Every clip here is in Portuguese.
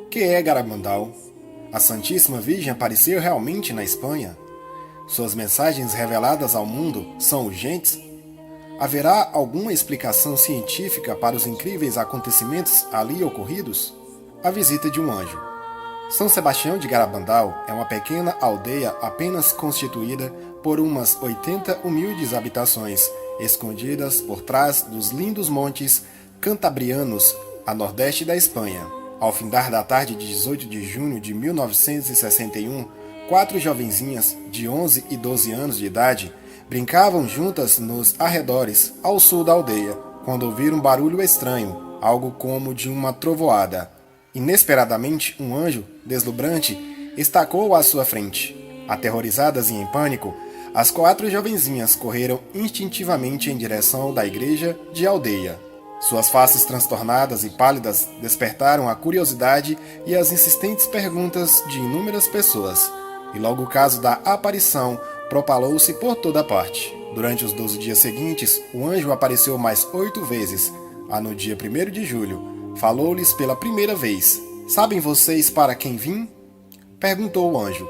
Que é Garabandal? A Santíssima Virgem apareceu realmente na Espanha? Suas mensagens reveladas ao mundo são urgentes? Haverá alguma explicação científica para os incríveis acontecimentos ali ocorridos? A visita de um anjo. São Sebastião de Garabandal é uma pequena aldeia apenas constituída por umas 80 humildes habitações, escondidas por trás dos lindos montes cantabrianos a nordeste da Espanha. Ao findar da tarde de 18 de junho de 1961, 4 jovenzinhas de 11 e 12 anos de idade brincavam juntas nos arredores, ao sul da aldeia, quando ouviram um barulho estranho, algo como de uma trovoada. Inesperadamente, um anjo, deslumbrante, estacou à sua frente. Aterrorizadas e em pânico, as 4 jovenzinhas correram instintivamente em direção da igreja de aldeia. Suas faces transtornadas e pálidas despertaram a curiosidade e as insistentes perguntas de inúmeras pessoas, e logo o caso da aparição propalou-se por toda parte. Durante os 12 dias seguintes, o anjo apareceu mais 8 vezes. No dia 1º de julho, falou-lhes pela primeira vez. Sabem vocês para quem vim? Perguntou o anjo.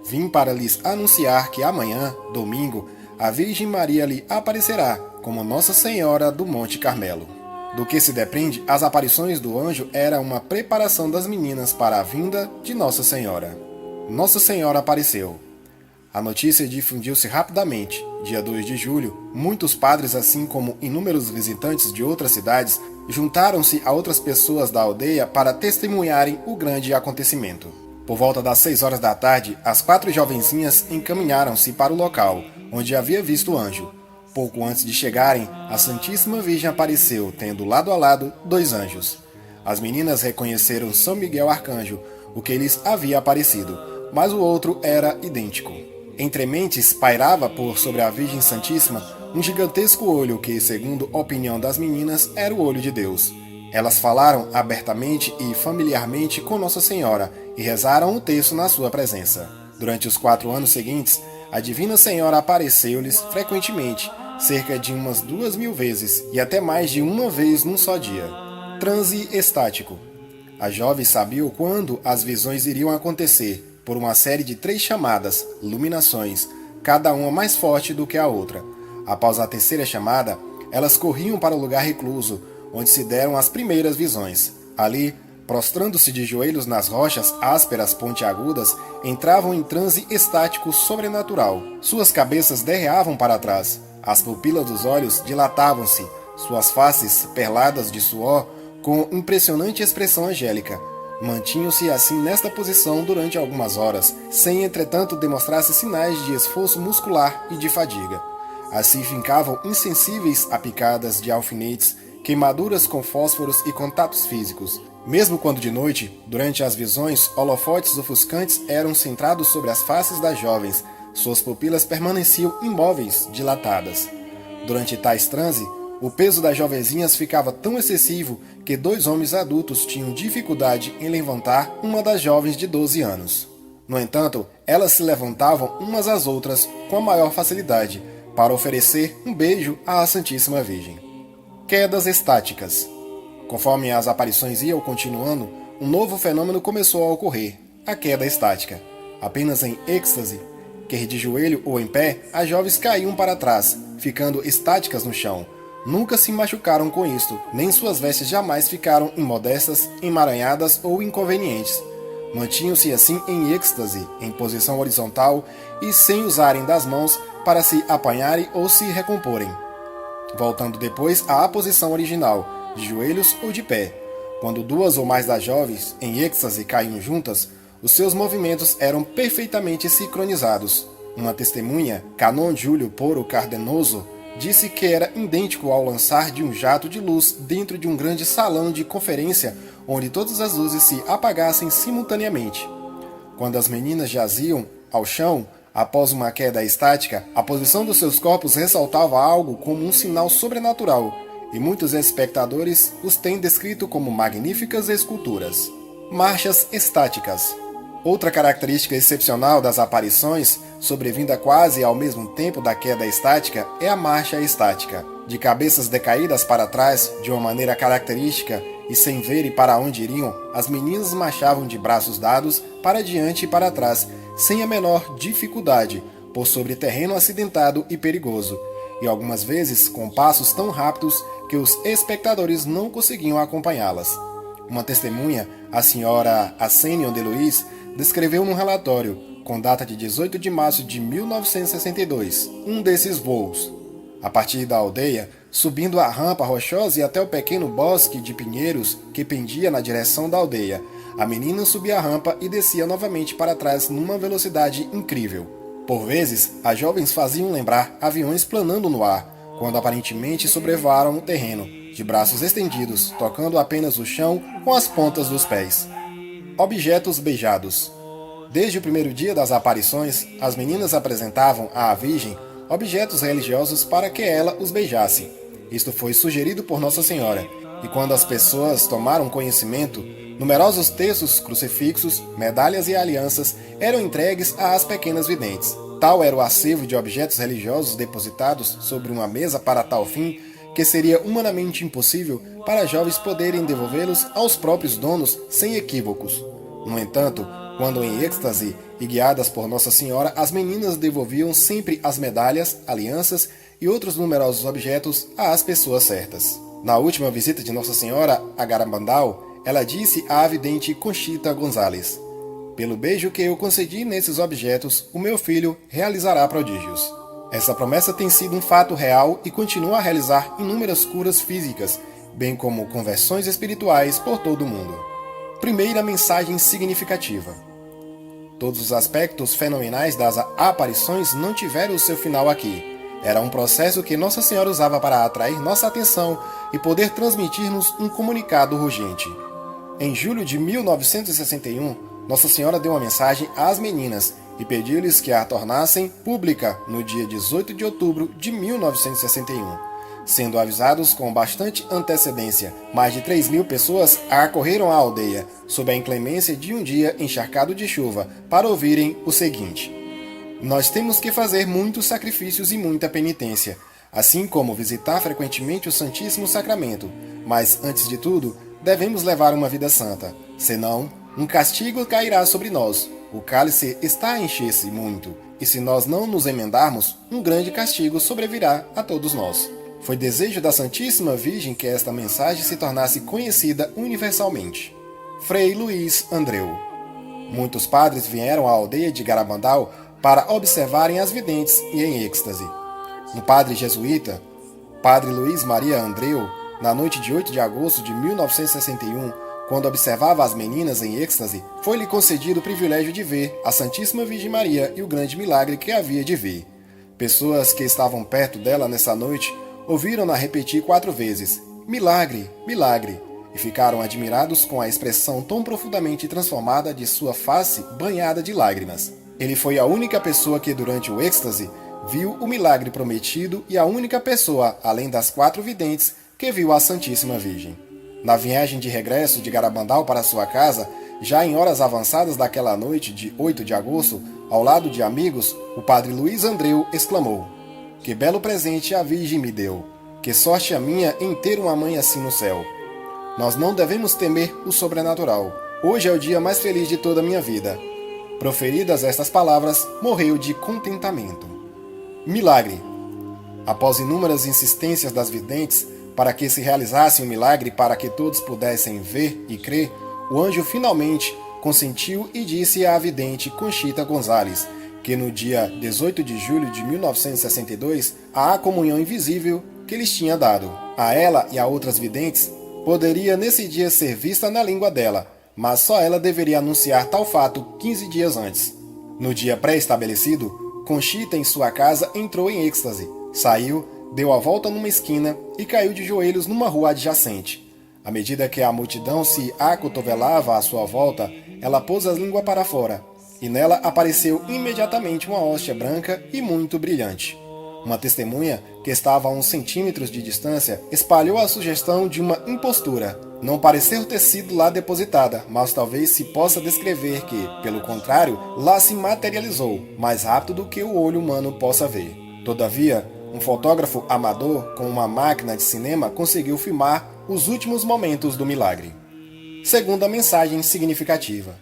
Vim para lhes anunciar que amanhã, domingo, a Virgem Maria lhe aparecerá como Nossa Senhora do Monte Carmelo. Do que se depreende, as aparições do anjo era uma preparação das meninas para a vinda de Nossa Senhora. Nossa Senhora apareceu. A notícia difundiu-se rapidamente. Dia 2 de julho, muitos padres, assim como inúmeros visitantes de outras cidades, juntaram-se a outras pessoas da aldeia para testemunharem o grande acontecimento. Por volta das 6 horas da tarde, as 4 jovenzinhas encaminharam-se para o local, onde havia visto o anjo. Pouco antes de chegarem, a Santíssima Virgem apareceu, tendo lado a lado 2 anjos. As meninas reconheceram São Miguel Arcanjo, o que lhes havia aparecido, mas o outro era idêntico. Entre mentes pairava por sobre a Virgem Santíssima um gigantesco olho que, segundo a opinião das meninas, era o olho de Deus. Elas falaram abertamente e familiarmente com Nossa Senhora e rezaram o terço na sua presença. Durante os 4 anos seguintes, a Divina Senhora apareceu-lhes frequentemente, cerca de umas 2.000 vezes e até mais de uma vez num só dia. Transe estático. As jovens sabiam quando as visões iriam acontecer, por uma série de 3 chamadas, luminações, cada uma mais forte do que a outra. Após a terceira chamada, elas corriam para o lugar recluso, onde se deram as primeiras visões. Ali, prostrando-se de joelhos nas rochas ásperas pontiagudas, entravam em transe estático sobrenatural. Suas cabeças derreavam para trás, as pupilas dos olhos dilatavam-se, suas faces, perladas de suor, com impressionante expressão angélica. Mantinham-se assim nesta posição durante algumas horas, sem entretanto demonstrar-se sinais de esforço muscular e de fadiga. Assim fincavam insensíveis a picadas de alfinetes, queimaduras com fósforos e contatos físicos. Mesmo quando de noite, durante as visões, holofotes ofuscantes eram centrados sobre as faces das jovens, suas pupilas permaneciam imóveis, dilatadas. Durante tais transe, o peso das jovenzinhas ficava tão excessivo que 2 homens adultos tinham dificuldade em levantar uma das jovens de 12 anos. No entanto, elas se levantavam umas às outras com a maior facilidade para oferecer um beijo à Santíssima Virgem. Quedas estáticas. Conforme as aparições iam continuando, um novo fenômeno começou a ocorrer, a queda estática. Apenas em êxtase, quer de joelho ou em pé, as jovens caíam para trás, ficando estáticas no chão. Nunca se machucaram com isto, nem suas vestes jamais ficaram imodestas, emaranhadas ou inconvenientes. Mantinham-se assim em êxtase, em posição horizontal e sem usarem das mãos para se apanharem ou se recomporem, voltando depois à posição original, de joelhos ou de pé. Quando 2 ou mais das jovens, em êxtase, caíam juntas, os seus movimentos eram perfeitamente sincronizados. Uma testemunha, Canon Júlio Poro Cardenoso, disse que era idêntico ao lançar de um jato de luz dentro de um grande salão de conferência onde todas as luzes se apagassem simultaneamente. Quando as meninas jaziam ao chão, após uma queda estática, a posição dos seus corpos ressaltava algo como um sinal sobrenatural, e muitos espectadores os têm descrito como magníficas esculturas. Marchas estáticas. Outra característica excepcional das aparições, sobrevinda quase ao mesmo tempo da queda estática, é a marcha estática. De cabeças decaídas para trás, de uma maneira característica, e sem verem para onde iriam, as meninas marchavam de braços dados para diante e para trás, sem a menor dificuldade, por sobre terreno acidentado e perigoso, e algumas vezes com passos tão rápidos que os espectadores não conseguiam acompanhá-las. Uma testemunha, a senhora Assenion de Luiz, descreveu num relatório, com data de 18 de março de 1962, um desses voos. A partir da aldeia, subindo a rampa rochosa e até o pequeno bosque de pinheiros que pendia na direção da aldeia, a menina subia a rampa e descia novamente para trás numa velocidade incrível. Por vezes, as jovens faziam lembrar aviões planando no ar, quando aparentemente sobrevoaram o terreno, de braços estendidos, tocando apenas o chão com as pontas dos pés. Objetos beijados. Desde o primeiro dia das aparições, as meninas apresentavam à Virgem objetos religiosos para que ela os beijasse. Isto foi sugerido por Nossa Senhora, e quando as pessoas tomaram conhecimento, numerosos textos, crucifixos, medalhas e alianças eram entregues às pequenas videntes. Tal era o acervo de objetos religiosos depositados sobre uma mesa para tal fim, que seria humanamente impossível para jovens poderem devolvê-los aos próprios donos sem equívocos. No entanto, quando em êxtase e guiadas por Nossa Senhora, as meninas devolviam sempre as medalhas, alianças e outros numerosos objetos às pessoas certas. Na última visita de Nossa Senhora a Garabandal, ela disse à vidente Conchita Gonzalez: "Pelo beijo que eu concedi nesses objetos, o meu filho realizará prodígios." Essa promessa tem sido um fato real e continua a realizar inúmeras curas físicas, bem como conversões espirituais por todo o mundo. Primeira mensagem significativa. Todos os aspectos fenomenais das aparições não tiveram o seu final aqui. Era um processo que Nossa Senhora usava para atrair nossa atenção e poder transmitir-nos um comunicado urgente. Em julho de 1961, Nossa Senhora deu uma mensagem às meninas e pediu-lhes que a tornassem pública no dia 18 de outubro de 1961. Sendo avisados com bastante antecedência, mais de 3.000 pessoas acorreram à aldeia, sob a inclemência de um dia encharcado de chuva, para ouvirem o seguinte: "Nós temos que fazer muitos sacrifícios e muita penitência, assim como visitar frequentemente o Santíssimo Sacramento, mas, antes de tudo, devemos levar uma vida santa, senão, um castigo cairá sobre nós. O cálice está a encher-se muito, e se nós não nos emendarmos, um grande castigo sobrevirá a todos nós." Foi desejo da Santíssima Virgem que esta mensagem se tornasse conhecida universalmente. Frei Luiz Andreu. Muitos padres vieram à aldeia de Garabandal para observarem as videntes e em êxtase. Um padre jesuíta, Padre Luiz Maria Andreu, na noite de 8 de agosto de 1961, quando observava as meninas em êxtase, foi-lhe concedido o privilégio de ver a Santíssima Virgem Maria e o grande milagre que havia de ver. Pessoas que estavam perto dela nessa noite ouviram-na repetir 4 vezes: "Milagre, milagre", e ficaram admirados com a expressão tão profundamente transformada de sua face banhada de lágrimas. Ele foi a única pessoa que, durante o êxtase, viu o milagre prometido e a única pessoa, além das 4 videntes, que viu a Santíssima Virgem. Na viagem de regresso de Garabandal para sua casa, já em horas avançadas daquela noite de 8 de agosto, ao lado de amigos, o padre Luiz Andreu exclamou: "Que belo presente a Virgem me deu! Que sorte a minha em ter uma mãe assim no céu! Nós não devemos temer o sobrenatural. Hoje é o dia mais feliz de toda a minha vida." Proferidas estas palavras, morreu de contentamento. Milagre. Após inúmeras insistências das videntes para que se realizasse um milagre para que todos pudessem ver e crer, o anjo finalmente consentiu e disse à vidente Conchita Gonzalez que no dia 18 de julho de 1962, a comunhão invisível que lhes tinha dado a ela e a outras videntes poderia nesse dia ser vista na língua dela, mas só ela deveria anunciar tal fato 15 dias antes. No dia pré-estabelecido, Conchita em sua casa entrou em êxtase, saiu, deu a volta numa esquina e caiu de joelhos numa rua adjacente. À medida que a multidão se acotovelava à sua volta, ela pôs a língua para fora, e nela apareceu imediatamente uma hóstia branca e muito brilhante. Uma testemunha, que estava a uns centímetros de distância, espalhou a sugestão de uma impostura. Não pareceu ter sido lá depositada, mas talvez se possa descrever que, pelo contrário, lá se materializou, mais rápido do que o olho humano possa ver. Todavia, um fotógrafo amador com uma máquina de cinema conseguiu filmar os últimos momentos do milagre. Segunda mensagem significativa.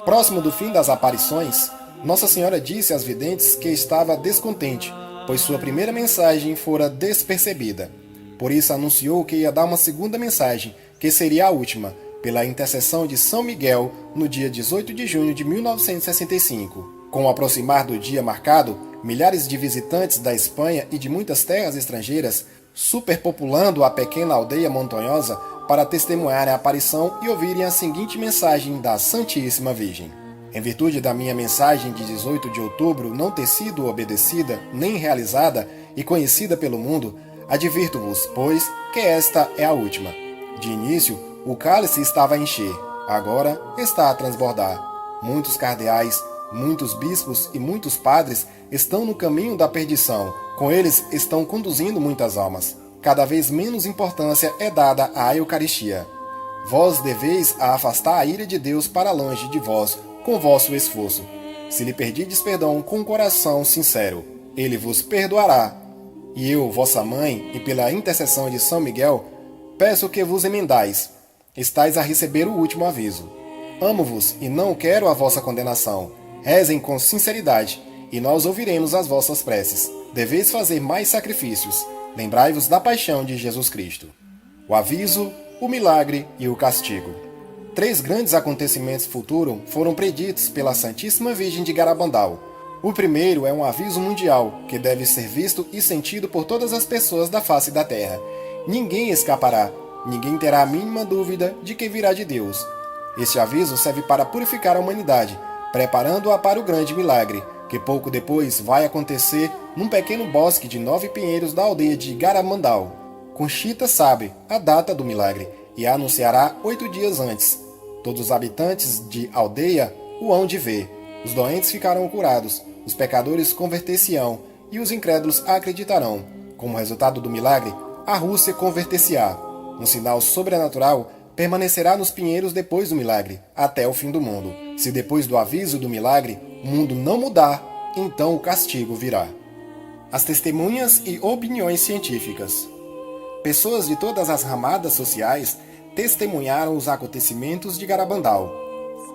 Próximo do fim das aparições, Nossa Senhora disse às videntes que estava descontente, pois sua primeira mensagem fora despercebida. Por isso anunciou que ia dar uma segunda mensagem, que seria a última, pela intercessão de São Miguel, no dia 18 de junho de 1965. Com o aproximar do dia marcado, milhares de visitantes da Espanha e de muitas terras estrangeiras superpopulando a pequena aldeia montanhosa para testemunharem a aparição e ouvirem a seguinte mensagem da Santíssima Virgem. Em virtude da minha mensagem de 18 de outubro não ter sido obedecida nem realizada e conhecida pelo mundo, advirto-vos, pois, que esta é a última. De início, o cálice estava a encher, agora está a transbordar. Muitos cardeais, muitos bispos e muitos padres estão no caminho da perdição. Com eles estão conduzindo muitas almas. Cada vez menos importância é dada à Eucaristia. Vós deveis a afastar a ira de Deus para longe de vós, com vosso esforço. Se lhe perdides perdão com coração sincero, ele vos perdoará. E eu, vossa mãe, e pela intercessão de São Miguel, peço que vos emendais. Estais a receber o último aviso. Amo-vos e não quero a vossa condenação. Rezem com sinceridade, e nós ouviremos as vossas preces. Deveis fazer mais sacrifícios. Lembrai-vos da paixão de Jesus Cristo. O aviso, o milagre e o castigo. 3 grandes acontecimentos futuros foram preditos pela Santíssima Virgem de Garabandal. O primeiro é um aviso mundial, que deve ser visto e sentido por todas as pessoas da face da terra. Ninguém escapará, ninguém terá a mínima dúvida de que virá de Deus. Este aviso serve para purificar a humanidade, preparando-a para o grande milagre, que pouco depois vai acontecer num pequeno bosque de 9 pinheiros da aldeia de Garabandal. Conchita sabe a data do milagre e a anunciará 8 dias antes. Todos os habitantes de aldeia o hão de ver. Os doentes ficarão curados, os pecadores converter-se-ão e os incrédulos acreditarão. Como resultado do milagre, a Rússia converter-se-á. Um sinal sobrenatural permanecerá nos pinheiros depois do milagre, até o fim do mundo. Se depois do aviso do milagre o mundo não mudar, então o castigo virá. As testemunhas e opiniões científicas. Pessoas de todas as ramadas sociais testemunharam os acontecimentos de Garabandal.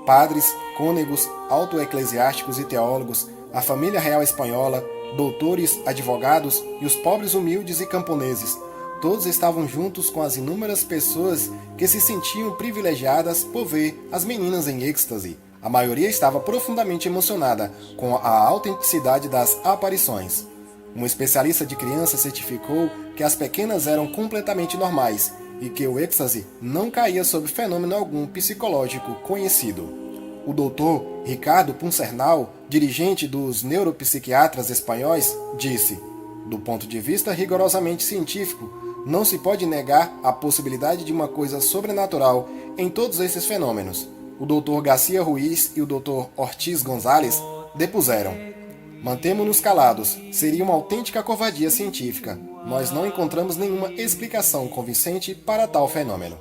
Padres, cônegos, auto-eclesiásticos e teólogos, a família real espanhola, doutores, advogados e os pobres humildes e camponeses, todos estavam juntos com as inúmeras pessoas que se sentiam privilegiadas por ver as meninas em êxtase. A maioria estava profundamente emocionada com a autenticidade das aparições. Um especialista de crianças certificou que as pequenas eram completamente normais e que o êxtase não caía sob fenômeno algum psicológico conhecido. O doutor Ricardo Puncernal, dirigente dos neuropsiquiatras espanhóis, disse: do ponto de vista rigorosamente científico, não se pode negar a possibilidade de uma coisa sobrenatural em todos esses fenômenos. O Dr. Garcia Ruiz e o Dr. Ortiz Gonzalez depuseram: mantemo-nos calados, seria uma autêntica covardia científica. Nós não encontramos nenhuma explicação convincente para tal fenômeno.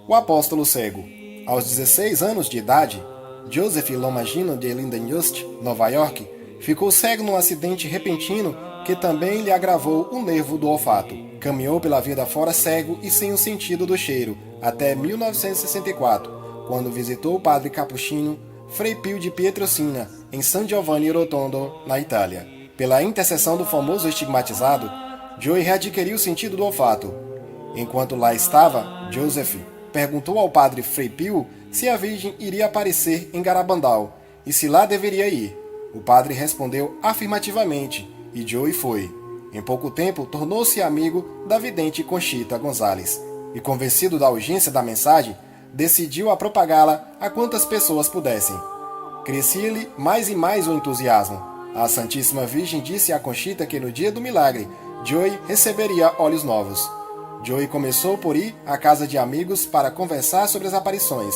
O apóstolo cego. Aos 16 anos de idade, Joseph Lomagino de Lindenhurst, Nova York, ficou cego num acidente repentino que também lhe agravou o nervo do olfato. Caminhou pela vida fora cego e sem o sentido do cheiro, até 1964, quando visitou o padre capuchino Frei Pio de Pietrelcina, em San Giovanni Rotondo, na Itália. Pela intercessão do famoso estigmatizado, Joey readquiriu o sentido do olfato. Enquanto lá estava, Joseph perguntou ao padre Frei Pio se a Virgem iria aparecer em Garabandal e se lá deveria ir. O padre respondeu afirmativamente e Joey foi. Em pouco tempo, tornou-se amigo da vidente Conchita Gonzalez e, convencido da urgência da mensagem, decidiu a propagá-la a quantas pessoas pudessem. Crescia-lhe mais e mais o entusiasmo. A Santíssima Virgem disse a Conchita que no dia do milagre, Joey receberia olhos novos. Joey começou por ir à casa de amigos para conversar sobre as aparições.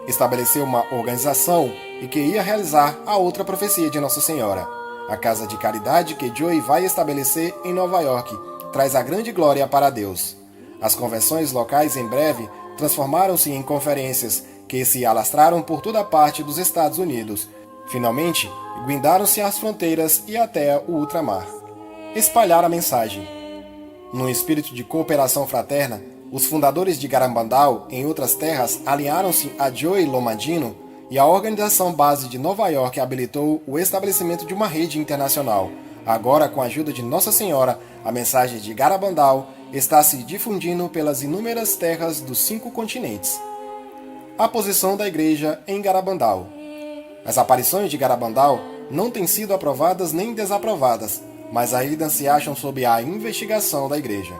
Estabeleceu uma organização e que ia realizar a outra profecia de Nossa Senhora. A casa de caridade que Joey vai estabelecer em Nova York traz a grande glória para Deus. As convenções locais em breve transformaram-se em conferências que se alastraram por toda parte dos Estados Unidos. Finalmente, guindaram-se às fronteiras e até o ultramar. Espalhar a mensagem. Num espírito de cooperação fraterna, Os fundadores de Garabandal, em outras terras, aliaram-se a Joey Lomadino e a organização base de Nova York habilitou o estabelecimento de uma rede internacional. Agora, com a ajuda de Nossa Senhora, a mensagem de Garabandal está se difundindo pelas inúmeras terras dos 5 continentes. A posição da Igreja em Garabandal. As aparições de Garabandal não têm sido aprovadas nem desaprovadas, mas ainda se acham sob a investigação da Igreja.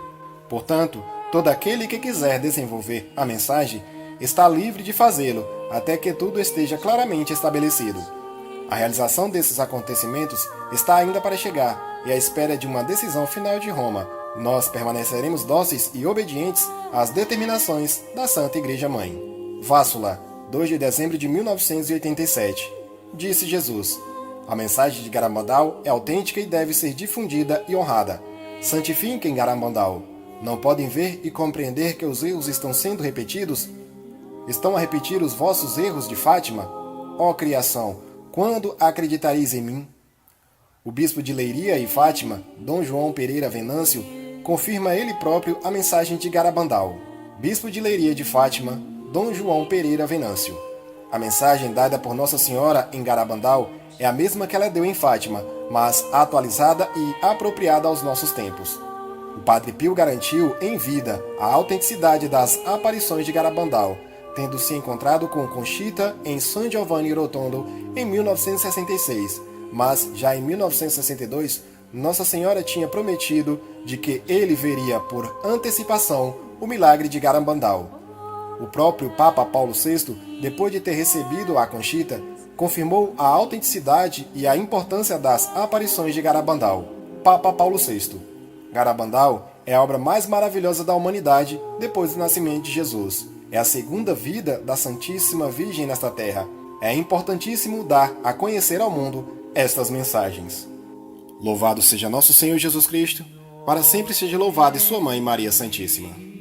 Portanto, todo aquele que quiser desenvolver a mensagem está livre de fazê-lo, até que tudo esteja claramente estabelecido. A realização desses acontecimentos está ainda para chegar, e à espera de uma decisão final de Roma, nós permaneceremos dóceis e obedientes às determinações da Santa Igreja Mãe. Vássula, 2 de dezembro de 1987. Disse Jesus: a mensagem de Garabandal é autêntica e deve ser difundida e honrada. Santifiquem Garabandal. Não podem ver e compreender que os erros estão sendo repetidos? Estão a repetir os vossos erros de Fátima? Ó criação, quando acreditareis em mim? O bispo de Leiria e Fátima, Dom João Pereira Venâncio, confirma ele próprio a mensagem de Garabandal. Bispo de Leiria de Fátima, Dom João Pereira Venâncio. A mensagem dada por Nossa Senhora em Garabandal é a mesma que ela deu em Fátima, mas atualizada e apropriada aos nossos tempos. O Padre Pio garantiu em vida a autenticidade das aparições de Garabandal, tendo se encontrado com Conchita em San Giovanni Rotondo em 1966, mas já em 1962, Nossa Senhora tinha prometido de que ele veria por antecipação o milagre de Garabandal. O próprio Papa Paulo VI, depois de ter recebido a Conchita, confirmou a autenticidade e a importância das aparições de Garabandal. Papa Paulo VI. Garabandal é a obra mais maravilhosa da humanidade depois do nascimento de Jesus. É a segunda vida da Santíssima Virgem nesta terra. É importantíssimo dar a conhecer ao mundo estas mensagens. Louvado seja nosso Senhor Jesus Cristo, para sempre seja louvado e sua Mãe Maria Santíssima.